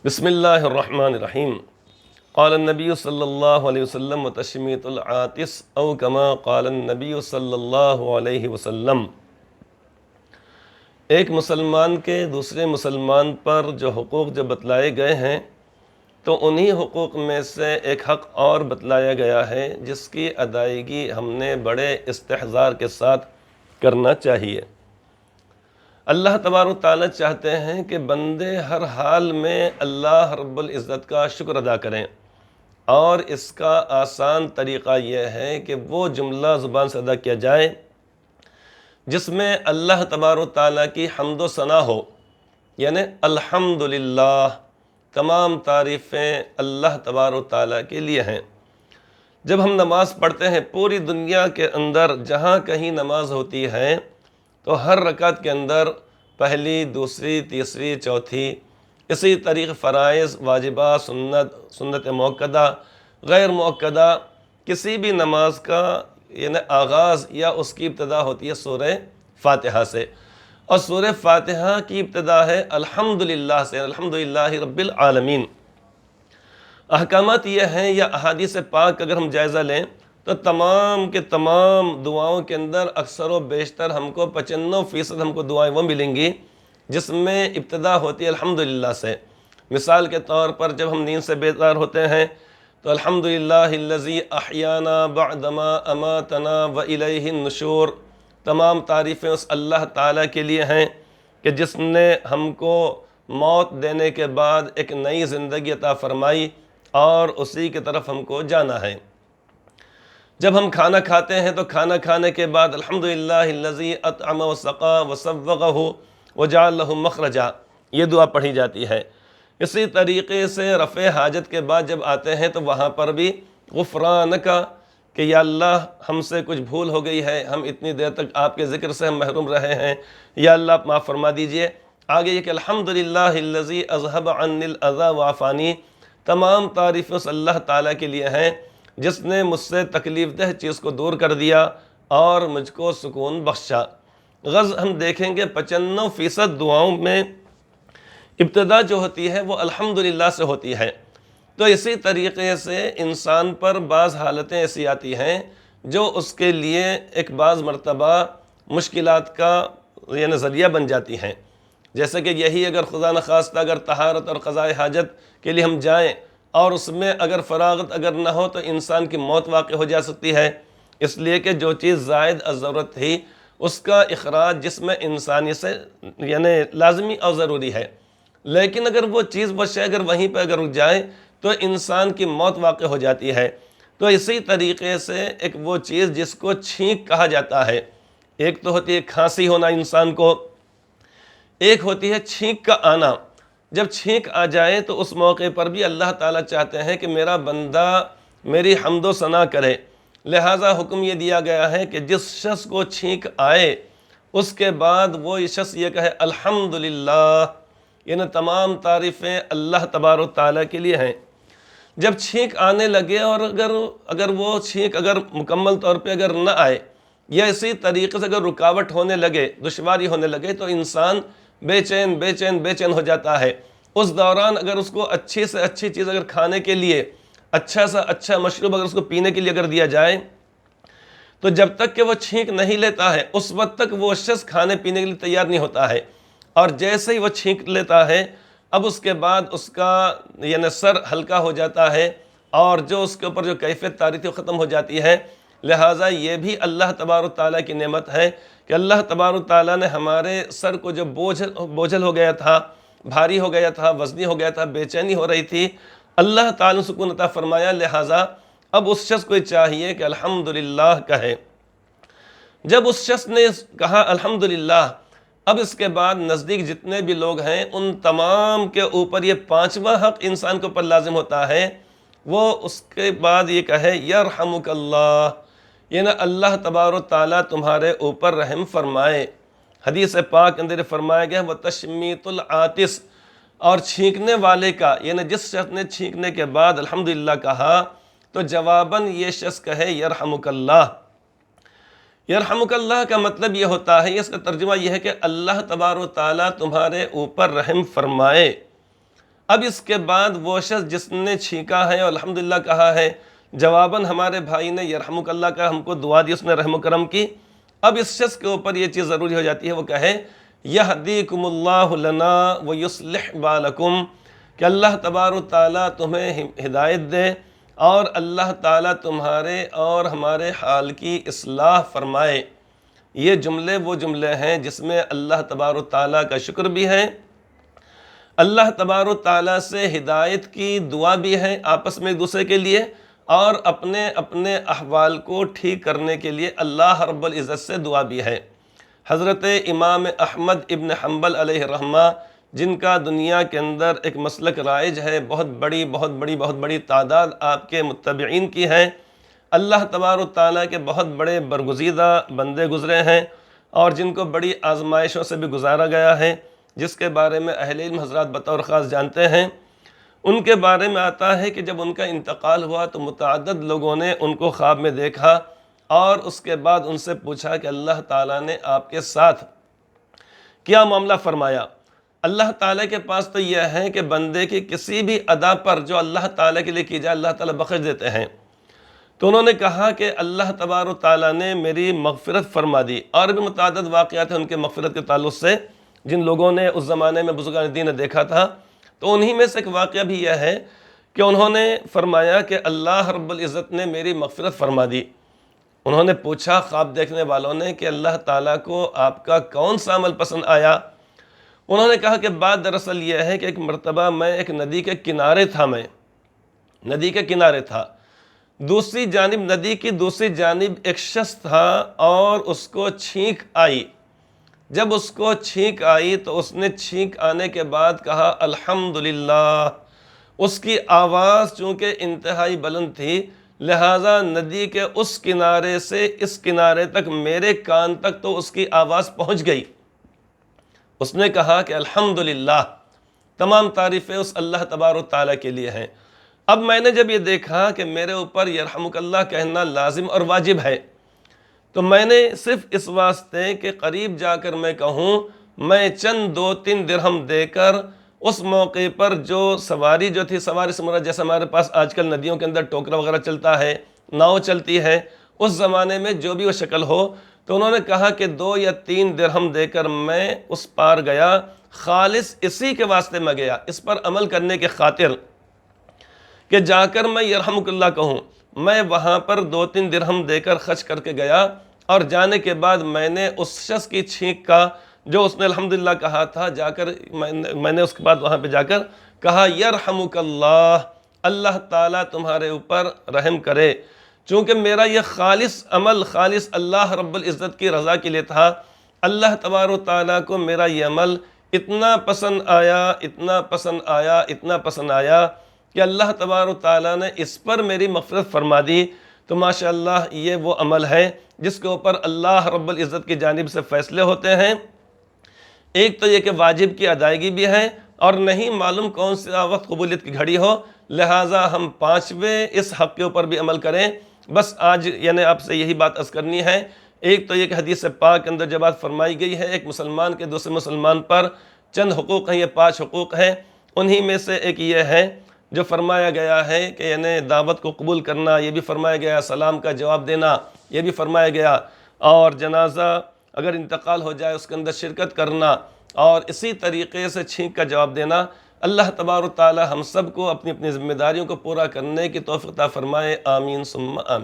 بسم اللہ الرحمن الرحیم۔ قال النبی صلی اللہ علیہ وسلم وتشمیت العاطس او کما قال النبی صلی اللہ علیہ وسلم۔ ایک مسلمان کے دوسرے مسلمان پر جو حقوق بتلائے گئے ہیں تو انہی حقوق میں سے ایک حق اور بتلایا گیا ہے جس کی ادائیگی ہم نے بڑے استحضار کے ساتھ کرنا چاہیے۔ اللہ تبارک و تعالیٰ چاہتے ہیں کہ بندے ہر حال میں اللہ رب العزت کا شکر ادا کریں، اور اس کا آسان طریقہ یہ ہے کہ وہ جملہ زبان سے ادا کیا جائے جس میں اللہ تبارک و تعالیٰ کی حمد و ثنا ہو، یعنی الحمدللہ، تمام تعریفیں اللہ تبارک و تعالیٰ کے لیے ہیں۔ جب ہم نماز پڑھتے ہیں پوری دنیا کے اندر جہاں کہیں نماز ہوتی ہے تو ہر رکعت کے اندر پہلی، دوسری، تیسری، چوتھی، اسی طریقے فرائض، واجبات، سنت موقدہ، غیر موقدہ، کسی بھی نماز کا یعنی آغاز یا اس کی ابتدا ہوتی ہے سورہ فاتحہ سے، اور سورہ فاتحہ کی ابتدا ہے الحمدللہ سے، الحمدللہ رب العالمین۔ احکامات یہ ہیں یا احادیث پاک اگر ہم جائزہ لیں تو تمام کے تمام دعاؤں کے اندر اکثر و بیشتر ہم کو 95% ہم کو دعائیں وہ ملیں گی جس میں ابتدا ہوتی ہے الحمدللہ سے۔ مثال کے طور پر جب ہم نیند سے بیدار ہوتے ہیں تو الحمدللہ الذی احیانا بعدما اماتنا والیہ النشور، تمام تعریفیں اس اللہ تعالیٰ کے لیے ہیں کہ جس نے ہم کو موت دینے کے بعد ایک نئی زندگی عطا فرمائی اور اسی کی طرف ہم کو جانا ہے۔ جب ہم کھانا کھاتے ہیں تو کھانا کھانے کے بعد الحمدللہ الذی اطعم وسقا وصوغہ وجعل لہ مخرجا، یہ دعا پڑھی جاتی ہے۔ اسی طریقے سے رفع حاجت کے بعد جب آتے ہیں تو وہاں پر بھی غفرانک، کہ یا اللہ ہم سے کچھ بھول ہو گئی ہے، ہم اتنی دیر تک آپ کے ذکر سے ہم محروم رہے ہیں، یا اللہ آپ معاف فرما دیجئے۔ آگے یہ کہ الحمدللہ الذی اذہب عنی الاذی وعافانی، تمام تعریفیں اس اللہ تعالیٰ کے لیے ہیں جس نے مجھ سے تکلیف دہ چیز کو دور کر دیا اور مجھ کو سکون بخشا۔ غرض ہم دیکھیں گے 95% دعاؤں میں ابتدا جو ہوتی ہے وہ الحمدللہ سے ہوتی ہے۔ تو اسی طریقے سے انسان پر بعض حالتیں ایسی آتی ہیں جو اس کے لیے ایک بعض مرتبہ مشکلات کا یعنی ذریعہ بن جاتی ہیں، جیسے کہ یہی اگر خدا نخواستہ اگر طہارت اور قضاء حاجت کے لیے ہم جائیں اور اس میں اگر فراغت اگر نہ ہو تو انسان کی موت واقع ہو جا سکتی ہے، اس لیے کہ جو چیز زائد از ضرورت تھی اس کا اخراج جسم انسانی سے یعنی لازمی اور ضروری ہے، لیکن اگر وہ چیز وہ شے اگر وہیں پہ اگر رک جائے تو انسان کی موت واقع ہو جاتی ہے۔ تو اسی طریقے سے ایک وہ چیز جس کو چھینک کہا جاتا ہے، ایک تو ہوتی ہے کھانسی ہونا انسان کو، ایک ہوتی ہے چھینک کا آنا۔ جب چھینک آ جائے تو اس موقع پر بھی اللہ تعالیٰ چاہتے ہیں کہ میرا بندہ میری حمد و ثنا کرے، لہٰذا حکم یہ دیا گیا ہے کہ جس شخص کو چھینک آئے اس کے بعد وہ شخص یہ کہے الحمدللہ، یعنی تمام تعریفیں اللہ تبارک و تعالیٰ کے لیے ہیں۔ جب چھینک آنے لگے اور اگر وہ چھینک اگر مکمل طور پہ اگر نہ آئے یا اسی طریقے سے اگر رکاوٹ ہونے لگے، دشواری ہونے لگے تو انسان بے چین ہو جاتا ہے۔ اس دوران اگر اس کو اچھی سے اچھی چیز اگر کھانے کے لیے، اچھا سا اچھا مشروب اگر اس کو پینے کے لیے اگر دیا جائے تو جب تک کہ وہ چھینک نہیں لیتا ہے اس وقت تک وہ شخص کھانے پینے کے لیے تیار نہیں ہوتا ہے، اور جیسے ہی وہ چھینک لیتا ہے اب اس کے بعد اس کا یعنی سر ہلکا ہو جاتا ہے اور جو اس کے اوپر جو کیفیت تاری تھی وہ ختم ہو جاتی ہے۔ لہٰذا یہ بھی اللہ تبارک تعالیٰ کی نعمت ہے کہ اللہ تبارک تعالیٰ نے ہمارے سر کو جو بوجھل ہو گیا تھا، بھاری ہو گیا تھا، وزنی ہو گیا تھا، بے چینی ہو رہی تھی، اللہ تعالیٰ نے سکون عطا فرمایا، لہٰذا اب اس شخص کو چاہیے کہ الحمدللہ کہے۔ جب اس شخص نے کہا الحمدللہ، اب اس کے بعد نزدیک جتنے بھی لوگ ہیں ان تمام کے اوپر یہ 5واں حق انسان کے اوپر لازم ہوتا ہے، وہ اس کے بعد یہ کہے یرحمک اللہ، یعنی اللہ تبارک تعالیٰ تمہارے اوپر رحم فرمائے۔ حدیث پاک اندر فرمایا گیا وتشمیت العاطس، اور چھینکنے والے کا یعنی جس شخص نے چھینکنے کے بعد الحمدللہ کہا تو جواباً یہ شخص کہے یرحمک اللہ۔ یرحمک اللہ کا مطلب یہ ہوتا ہے، اس کا ترجمہ یہ ہے کہ اللہ تبارک و تعالیٰ تمہارے اوپر رحم فرمائے۔ اب اس کے بعد وہ شخص جس نے چھینکا ہے اور الحمدللہ کہا ہے، جواباً ہمارے بھائی نے یرحمک اللہ کا ہم کو دعا دی، اس نے رحم و کرم کی، اب اس شخص کے اوپر یہ چیز ضروری ہو جاتی ہے، وہ کہے یہدیکم اللہ لنا ویصلح بالکم، کہ اللہ تبارک و تعالیٰ تمہیں ہدایت دے اور اللہ تعالیٰ تمہارے اور ہمارے حال کی اصلاح فرمائے۔ یہ جملے وہ جملے ہیں جس میں اللہ تبارک و تعالیٰ کا شکر بھی ہے، اللہ تبارک و تعالیٰ سے ہدایت کی دعا بھی ہے آپس میں ایک دوسرے کے لیے، اور اپنے اپنے احوال کو ٹھیک کرنے کے لیے اللہ رب العزت سے دعا بھی ہے۔ حضرت امام احمد ابن حنبل علیہ الرحمہ، جن کا دنیا کے اندر ایک مسلک رائج ہے، بہت بڑی تعداد آپ کے متبعین کی ہے، اللہ تبارک و تعالیٰ کے بہت بڑے برگزیدہ بندے گزرے ہیں، اور جن کو بڑی آزمائشوں سے بھی گزارا گیا ہے، جس کے بارے میں اہل علم حضرات بطور خاص جانتے ہیں۔ ان کے بارے میں آتا ہے کہ جب ان کا انتقال ہوا تو متعدد لوگوں نے ان کو خواب میں دیکھا، اور اس کے بعد ان سے پوچھا کہ اللہ تعالیٰ نے آپ کے ساتھ کیا معاملہ فرمایا؟ اللہ تعالیٰ کے پاس تو یہ ہے کہ بندے کی کسی بھی ادا پر جو اللہ تعالیٰ کے لیے کی جائے اللہ تعالیٰ بخش دیتے ہیں۔ تو انہوں نے کہا کہ اللہ تبارک و تعالیٰ نے میری مغفرت فرما دی، اور بھی متعدد واقعات ہیں ان کے مغفرت کے تعلق سے جن لوگوں نے اس زمانے میں بزرگان دین نے دیکھا تھا۔ تو انہی میں سے ایک واقعہ بھی یہ ہے کہ انہوں نے فرمایا کہ اللہ رب العزت نے میری مغفرت فرما دی۔ انہوں نے پوچھا خواب دیکھنے والوں نے کہ اللہ تعالیٰ کو آپ کا کون سا عمل پسند آیا؟ انہوں نے کہا کہ بات دراصل یہ ہے کہ ایک مرتبہ میں ایک ندی کے کنارے تھا، ندی کے کنارے تھا، دوسری جانب ندی کی دوسری جانب ایک شخص تھا اور اس کو چھینک آئی۔ جب اس کو چھینک آئی تو اس نے چھینک آنے کے بعد کہا الحمدللہ۔ اس کی آواز چونکہ انتہائی بلند تھی، لہٰذا ندی کے اس کنارے سے اس کنارے تک میرے کان تک تو اس کی آواز پہنچ گئی۔ اس نے کہا کہ الحمدللہ، تمام تعریفیں اس اللہ تبارک و تعالیٰ کے لیے ہیں۔ اب میں نے جب یہ دیکھا کہ میرے اوپر یرحمک اللہ کہنا لازم اور واجب ہے، تو میں نے صرف اس واسطے کہ قریب جا کر میں کہوں، میں چند 2-3 درہم دے کر اس موقع پر جو سواری جو تھی، سواری سے مراد جیسے ہمارے پاس آج کل ندیوں کے اندر ٹوکرا وغیرہ چلتا ہے، ناؤ چلتی ہے، اس زمانے میں جو بھی وہ شکل ہو، تو انہوں نے کہا کہ 2 یا 3 درہم دے کر میں اس پار گیا، خالص اسی کے واسطے میں گیا، اس پر عمل کرنے کے خاطر کہ جا کر میں یرحمک اللہ کہوں۔ میں وہاں پر 2-3 درہم دے کر خرچ کر کے گیا، اور جانے کے بعد میں نے اس شخص کی چھینک کا جو اس نے الحمدللہ کہا تھا، جا کر میں نے اس کے بعد وہاں پہ جا کر کہا یرحمک اللہ، اللہ تعالیٰ تمہارے اوپر رحم کرے۔ چونکہ میرا یہ خالص عمل خالص اللہ رب العزت کی رضا کے لیے تھا، اللہ تبارک و تعالیٰ کو میرا یہ عمل اتنا پسند آیا کہ اللہ تبارک و تعالیٰ نے اس پر میری مغفرت فرما دی۔ تو ماشاءاللہ یہ وہ عمل ہے جس کے اوپر اللہ رب العزت کی جانب سے فیصلے ہوتے ہیں۔ ایک تو یہ کہ واجب کی ادائیگی بھی ہے، اور نہیں معلوم کون سا وقت قبولیت کی گھڑی ہو، لہٰذا ہم 5ویں اس حق کے اوپر بھی عمل کریں۔ بس آج یعنی آپ سے یہی بات عرض کرنی ہے۔ ایک تو یہ کہ حدیث پاک کے اندر جو بات فرمائی گئی ہے، ایک مسلمان کے دوسرے مسلمان پر چند حقوق ہیں، یہ 5 حقوق ہیں، انہی میں سے ایک یہ ہے جو فرمایا گیا ہے کہ یعنی دعوت کو قبول کرنا، یہ بھی فرمایا گیا، سلام کا جواب دینا یہ بھی فرمایا گیا، اور جنازہ اگر انتقال ہو جائے اس کے اندر شرکت کرنا، اور اسی طریقے سے چھینک کا جواب دینا۔ اللہ تبارک و تعالی ہم سب کو اپنی اپنی ذمہ داریوں کو پورا کرنے کی توفیق عطا فرمائے، آمین ثم آمین۔